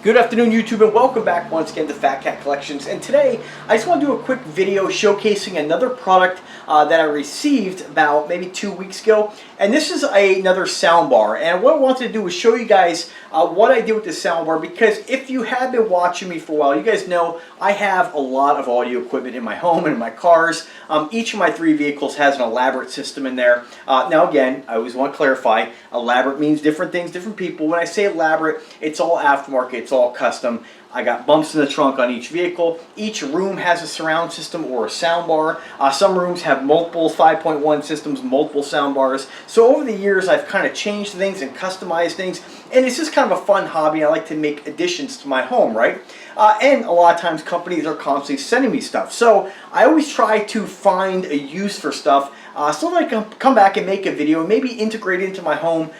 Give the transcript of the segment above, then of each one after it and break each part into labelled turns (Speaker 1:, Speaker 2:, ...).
Speaker 1: Good afternoon, YouTube, and welcome back once again to Fat Cat Collections. And today, I just want to do a quick video showcasing another product that I received about maybe 2 weeks ago. And this is another soundbar. And what I wanted to do was show you guys what I did with this soundbar, because if you have been watching me for a while, you guys know I have a lot of audio equipment in my home and in my cars. Each of my 3 vehicles has an elaborate system in there. Now again, I always want to clarify, elaborate means different things, different people. When I say elaborate, it's all aftermarket, it's all custom. I got bumps in the trunk on each vehicle. Each room has a surround system or a sound bar. Some rooms have multiple 5.1 systems, multiple sound bars. So over the years, I've kind of changed things and customized things, and it's just kind of a fun hobby. I like to make additions to my home, right? And a lot of times companies are constantly sending me stuff. So I always try to find a use for stuff so that I can come back and make a video and maybe integrate it into my home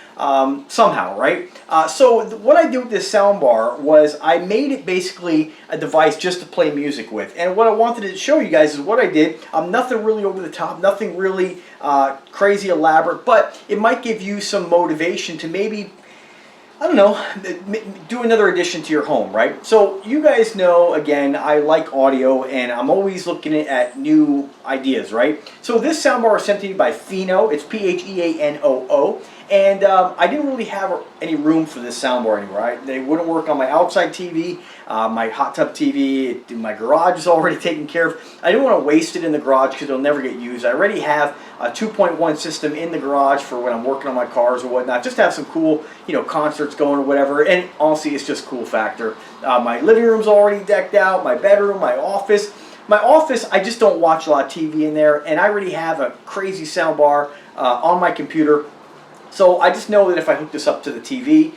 Speaker 1: somehow, right? So what I did with this soundbar was I made it basically a device just to play music with. And what I wanted to show you guys is what I did. Nothing really over the top, nothing really crazy elaborate, but it might give you some motivation to maybe, I don't know, do another addition to your home, right? So you guys know, again, I like audio and I'm always looking at new ideas, right? So this soundbar was sent to me by Pheno. It's P-H-E-A-N-O-O. And I didn't really have any room for this soundbar anymore. Right? They wouldn't work on my outside TV, my hot tub TV, my garage is already taken care of. I didn't want to waste it in the garage because it'll never get used. I already have a 2.1 system in the garage for when I'm working on my cars or whatnot. Just to have some cool, concerts going or whatever. And honestly, it's just cool factor. My living room's already decked out, my bedroom, my office. My office, I just don't watch a lot of TV in there, and I already have a crazy soundbar on my computer. So I just know that if I hook this up to the TV,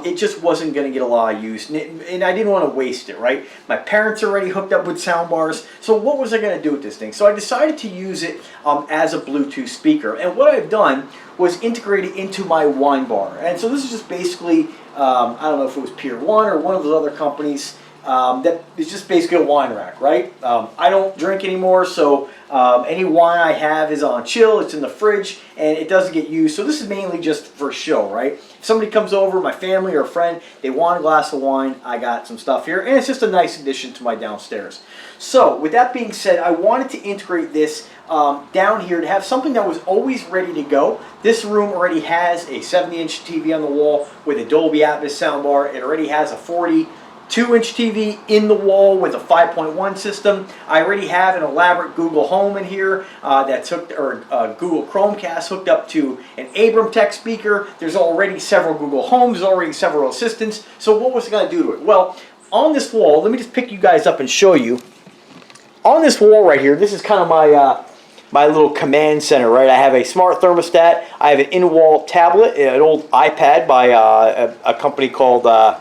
Speaker 1: it just wasn't going to get a lot of use, and I didn't want to waste it, right? My parents are already hooked up with sound bars, so what was I going to do with this thing? So I decided to use it as a Bluetooth speaker, and what I've done was integrate it into my wine bar. And so this is just basically, I don't know if it was Pier 1 or one of those other companies, that is just basically a wine rack, right? I don't drink anymore, so any wine I have is on chill, it's in the fridge, and it doesn't get used. So this is mainly just for show, right? If somebody comes over, my family or a friend, they want a glass of wine, I got some stuff here, and it's just a nice addition to my downstairs. So with that being said, I wanted to integrate this down here to have something that was always ready to go. This room already has a 70-inch TV on the wall with a Dolby Atmos soundbar. It already has a 42-inch TV in the wall with a 5.1 system. I already have an elaborate Google Home in here that's hooked, or Google Chromecast hooked up to an Abram Tech speaker. There's already several Google Homes, there's already several assistants. So what was I going to do to it? Well, on this wall, let me just pick you guys up and show you. On this wall right here, this is kind of my my little command center, right? I have a smart thermostat. I have an in-wall tablet, an old iPad by a company called I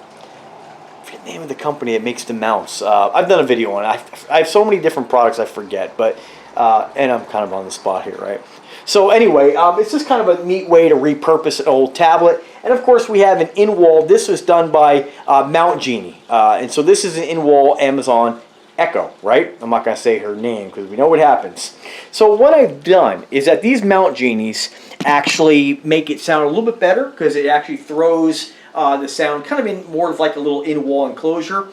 Speaker 1: forget the name of the company that makes the mouse. I've done a video on it. I have so many different products I forget, but and I'm kind of on the spot here, right? So anyway, it's just kind of a neat way to repurpose an old tablet. And of course, we have an in-wall. This was done by Mount Genie, and so this is an in-wall Amazon Echo, right? I'm not going to say her name because we know what happens. So what I've done is that these Mount Genies actually make it sound a little bit better because it actually throws the sound kind of in more of like a little in-wall enclosure.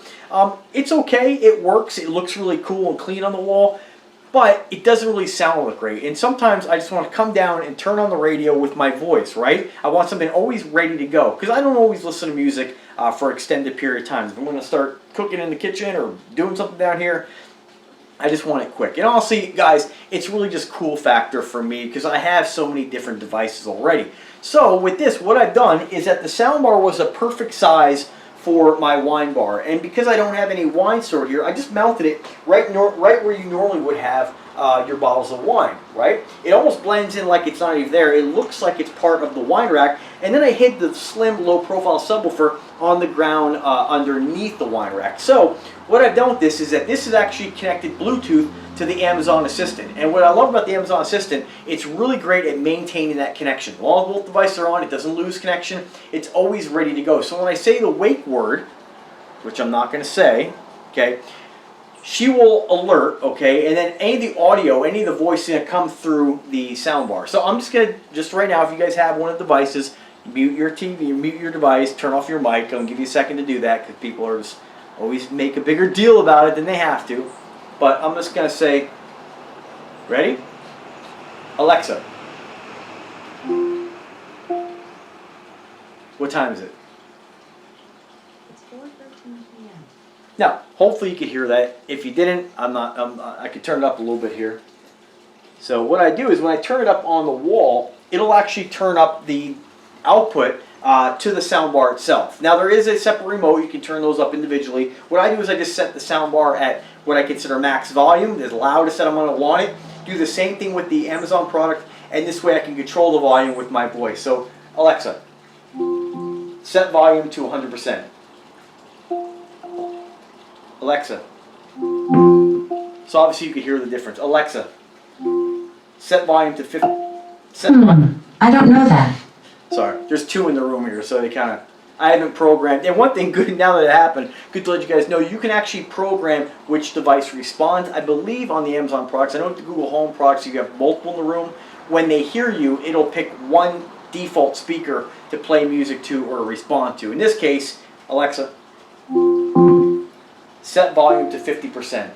Speaker 1: It's okay, it works, it looks really cool and clean on the wall, but it doesn't really sound that great. And sometimes I just want to come down and turn on the radio with my voice, right? I want something always ready to go because I don't always listen to music for an extended period of time. If I'm going to start cooking in the kitchen or doing something down here, I just want it quick. And honestly, guys, it's really just cool factor for me because I have so many different devices already. So with this, what I've done is that the soundbar was a perfect size for my wine bar. And because I don't have any wine stored here, I just mounted it right where you normally would have your bottles of wine, right? It almost blends in like it's not even there. It looks like it's part of the wine rack. And then I hid the slim, low-profile subwoofer on the ground underneath the wine rack. So what I've done with this is that this is actually connected Bluetooth to the Amazon Assistant. And what I love about the Amazon Assistant, it's really great at maintaining that connection. While both devices are on, it doesn't lose connection. It's always ready to go. So when I say the wake word, which I'm not going to say, okay, she will alert, okay, and then any of the audio, any of the voice is going to come through the soundbar. So I'm just going to, just right now, if you guys have one of the devices, mute your TV, mute your device, turn off your mic. I'll give you a second to do that because people are just always make a bigger deal about it than they have to. But I'm just going to say, ready? Alexa, what time is it?
Speaker 2: It's 4:13 p.m.
Speaker 1: Now, hopefully you could hear that. If you didn't, I could turn it up a little bit here. So what I do is when I turn it up on the wall, it'll actually turn up the output to the soundbar itself. Now there is a separate remote, you can turn those up individually. What I do is I just set the soundbar at what I consider max volume, as loud as I'm going to want it. Do the same thing with the Amazon product, and this way I can control the volume with my voice. So Alexa, set volume to 100%. Alexa. So obviously you can hear the difference. Alexa, set volume to 50.
Speaker 2: I don't know that.
Speaker 1: Sorry, there's two in the room here, so I haven't programmed. And one thing good now that it happened, good to let you guys know, you can actually program which device responds. I believe on the Amazon products, I know with the Google Home products, you have multiple in the room. When they hear you, it'll pick one default speaker to play music to or respond to. In this case, Alexa, set volume to 50%.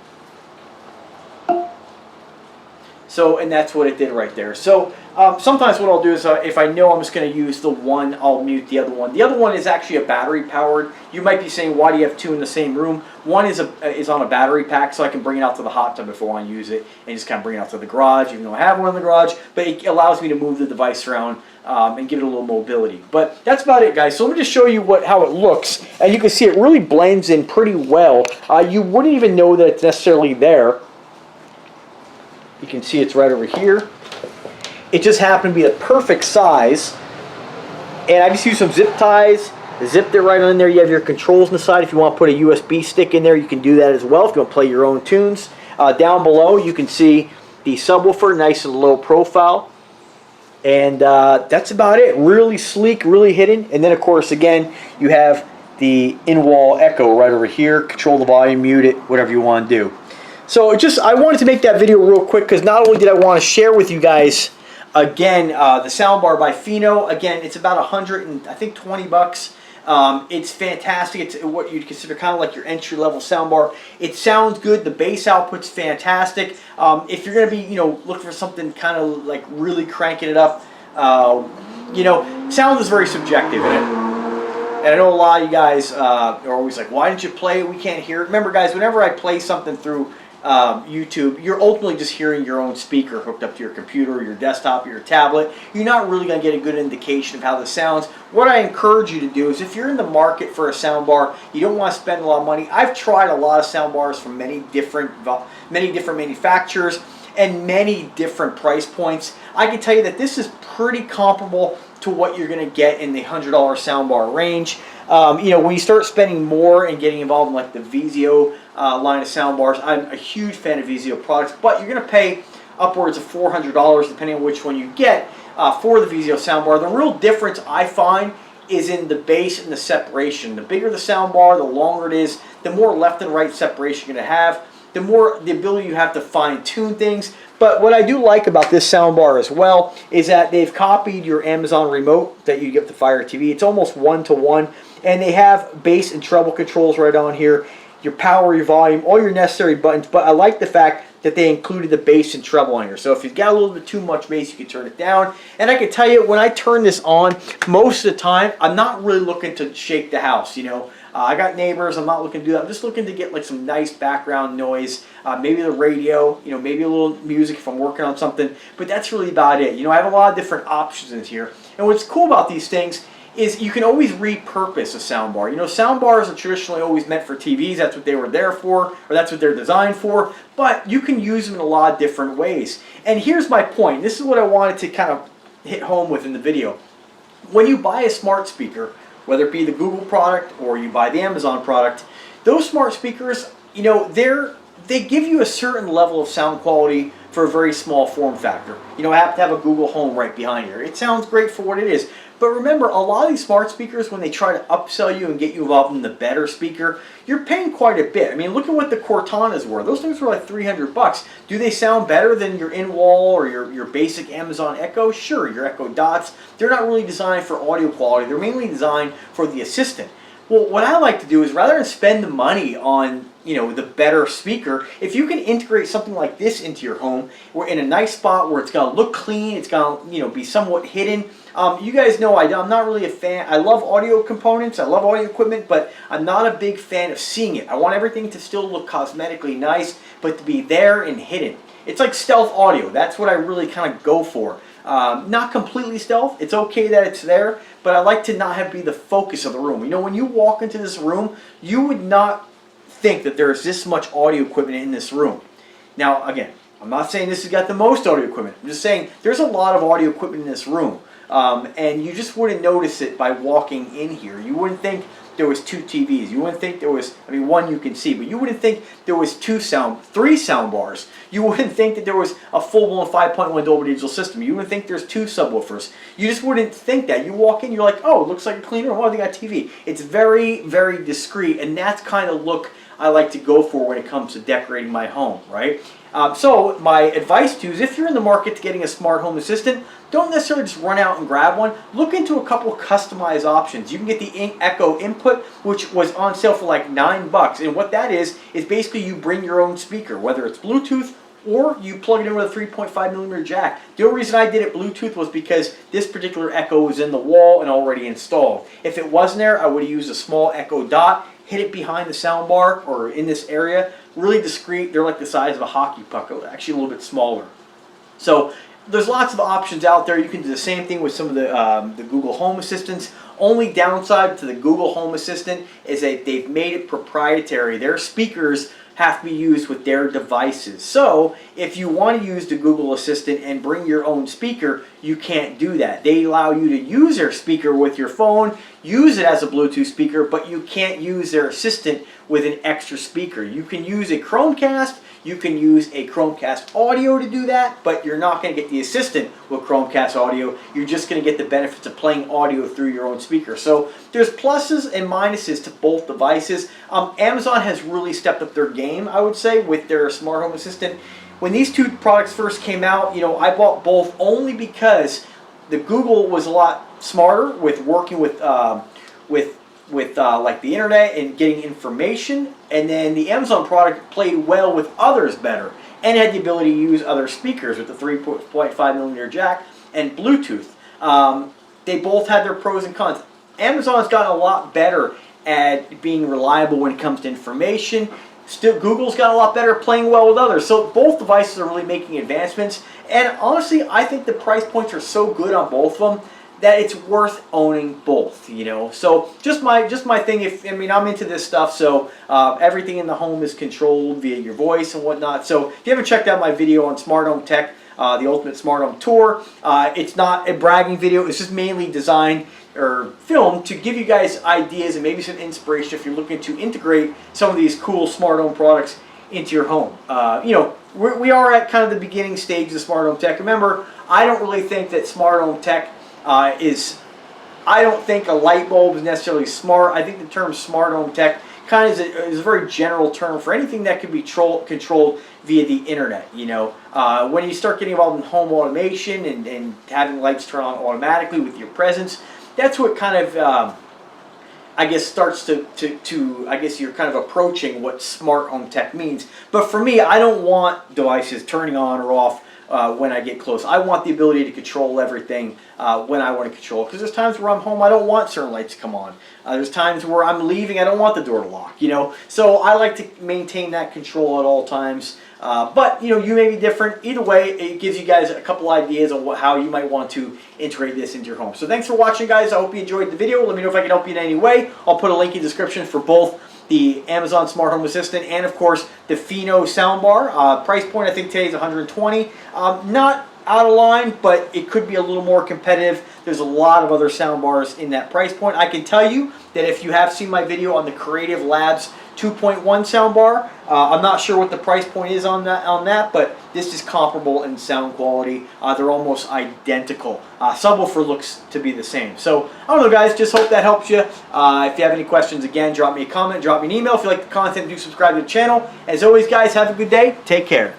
Speaker 1: So, and that's what it did right there. So sometimes what I'll do is if I know I'm just going to use the one, I'll mute the other one. The other one is actually a battery powered. You might be saying, why do you have two in the same room? One is on a battery pack, so I can bring it out to the hot tub if I want to use it, and just kind of bring it out to the garage, even though I have one in the garage. But it allows me to move the device around and give it a little mobility. But that's about it, guys. So let me just show you how it looks. And you can see it really blends in pretty well. You wouldn't even know that it's necessarily there. You can see it's right over here. It just happened to be the perfect size. And I just used some zip ties, zipped it right on there. You have your controls on the side. If you want to put a USB stick in there, you can do that as well if you want to play your own tunes. Down below, you can see the subwoofer, nice and low profile. And that's about it. Really sleek, really hidden. And then, of course, again, you have the in-wall echo right over here. Control the volume, mute it, whatever you want to do. So I wanted to make that video real quick because not only did I want to share with you guys again the soundbar by Fino. Again, it's about $120. It's fantastic. It's what you'd consider kind of like your entry-level soundbar. It sounds good. The bass output's fantastic. If you're going to be looking for something kind of like really cranking it up, sound is very subjective in it. And I know a lot of you guys are always like, why didn't you play it? We can't hear it. Remember, guys, whenever I play something through YouTube, you're ultimately just hearing your own speaker hooked up to your computer or your desktop or your tablet. You're not really going to get a good indication of how this sounds. What I encourage you to do is if you're in the market for a soundbar, you don't want to spend a lot of money. I've tried a lot of soundbars from many different manufacturers and many different price points. I can tell you that this is pretty comparable to what you're going to get in the $100 soundbar range. When you start spending more and getting involved in like the Vizio line of soundbars, I'm a huge fan of Vizio products, but you're going to pay upwards of $400 depending on which one you get for the Vizio soundbar. The real difference I find is in the bass and the separation. The bigger the soundbar, the longer it is, the more left and right separation you're going to have, the more the ability you have to fine-tune things. But what I do like about this soundbar as well is that they've copied your Amazon remote that you get with the Fire TV. It's almost one-to-one, and they have bass and treble controls right on here, your power, your volume, all your necessary buttons. But I like the fact that they included the bass and treble on here. So if you've got a little bit too much bass, you can turn it down. And I can tell you, when I turn this on, most of the time, I'm not really looking to shake the house, I got neighbors, I'm not looking to do that. I'm just looking to get like some nice background noise, maybe the radio, maybe a little music if I'm working on something, but that's really about it. I have a lot of different options in here. And what's cool about these things is you can always repurpose a soundbar. Soundbars are traditionally always meant for TVs, that's what they were there for, or that's what they're designed for, but you can use them in a lot of different ways. And here's my point, this is what I wanted to kind of hit home with in the video. When you buy a smart speaker, whether it be the Google product or you buy the Amazon product, those smart speakers, they give you a certain level of sound quality for a very small form factor. I have to have a Google Home right behind here. It sounds great for what it is. But remember, a lot of these smart speakers, when they try to upsell you and get you involved in the better speaker, you're paying quite a bit. I mean, look at what the Cortanas were. Those things were like 300 bucks. Do they sound better than your in-wall or your basic Amazon Echo? Sure, your Echo Dots. They're not really designed for audio quality. They're mainly designed for the assistant. Well, what I like to do is rather than spend the money on, the better speaker, if you can integrate something like this into your home, we're in a nice spot where it's going to look clean, it's going to, be somewhat hidden. You guys know I'm not really a fan. I love audio components, I love audio equipment, but I'm not a big fan of seeing it. I want everything to still look cosmetically nice, but to be there and hidden. It's like stealth audio. That's what I really kind of go for. Not completely stealth. It's okay that it's there, but I like to not have be the focus of the room. When you walk into this room, you would not think that there's this much audio equipment in this room. Now, again, I'm not saying this has got the most audio equipment. I'm just saying there's a lot of audio equipment in this room, and you just wouldn't notice it by walking in here. You wouldn't think there was 2 TVs. You wouldn't think there was, one you can see, but you wouldn't think there was 3 sound bars. You wouldn't think that there was a full-blown 5.1 Dolby Digital system. You wouldn't think there's 2 subwoofers. You just wouldn't think that. You walk in, you're like, oh, it looks like a clean room. Oh, they got TV. It's very, very discreet, and that's kind of look I like to go for when it comes to decorating my home, right? So my advice to you is if you're in the market to getting a smart home assistant, don't necessarily just run out and grab one. Look into a couple of customized options. You can get the Echo Input, which was on sale for like $9. And what that is basically you bring your own speaker, whether it's Bluetooth or you plug it in with a 3.5mm jack. The only reason I did it Bluetooth was because this particular Echo was in the wall and already installed. If it wasn't there, I would have used a small Echo Dot, hit it behind the soundbar or in this area. Really discreet. They're like the size of a hockey puck, actually a little bit smaller. So there's lots of options out there. You can do the same thing with some of the Google Home Assistants. Only downside to the Google Home Assistant is that they've made it proprietary. Their speakers have to be used with their devices. So if you want to use the Google Assistant and bring your own speaker, you can't do that. They allow you to use their speaker with your phone, use it as a Bluetooth speaker, but you can't use their assistant with an extra speaker. You can use a Chromecast, you can use a Chromecast audio to do that, but you're not going to get the assistant with Chromecast audio. You're just going to get the benefits of playing audio through your own speaker. So there's pluses and minuses to both devices. Amazon has really stepped up their game, I would say, with their smart home assistant. When these 2 products first came out, I bought both only because the Google was a lot smarter with working with like the internet and getting information, and then the Amazon product played well with others better and had the ability to use other speakers with the 3.5mm jack and Bluetooth. They both had their pros and cons. Amazon's gotten a lot better at being reliable when it comes to information. Still, Google's got a lot better at playing well with others. So both devices are really making advancements, and honestly, I think the price points are so good on both of them that it's worth owning both, So just my thing. I'm into this stuff, so everything in the home is controlled via your voice and whatnot. So if you haven't checked out my video on smart home tech, the ultimate smart home tour, it's not a bragging video. It's just mainly designed or filmed to give you guys ideas and maybe some inspiration if you're looking to integrate some of these cool smart home products into your home. We are at kind of the beginning stage of smart home tech. Remember, I don't really think that smart home tech I don't think a light bulb is necessarily smart. I think the term smart home tech kind of is a very general term for anything that can be controlled via the internet. When you start getting involved in home automation and having lights turn on automatically with your presence, that's what kind of I guess starts to I guess you're kind of approaching what smart home tech means. But for me, I don't want devices turning on or off when I get close. I want the ability to control everything when I want to control. Because there's times where I'm home, I don't want certain lights to come on. There's times where I'm leaving, I don't want the door to lock. So I like to maintain that control at all times. But you may be different. Either way, it gives you guys a couple ideas on how you might want to integrate this into your home. So thanks for watching, guys. I hope you enjoyed the video. Let me know if I can help you in any way. I'll put a link in the description for both the Amazon Smart Home Assistant and, of course, the Pheno Soundbar. Price point, I think today is $120. Not out of line, but it could be a little more competitive. There's a lot of other sound bars in that price point. I can tell you that if you have seen my video on the Creative Labs 2.1 sound bar, I'm not sure what the price point is on that, but this is comparable in sound quality. They're almost identical. Subwoofer looks to be the same. So I don't know, guys, just hope that helps you. If you have any questions, again, drop me a comment, drop me an email. If you like the content, do subscribe to the channel. As always, guys, have a good day. Take care.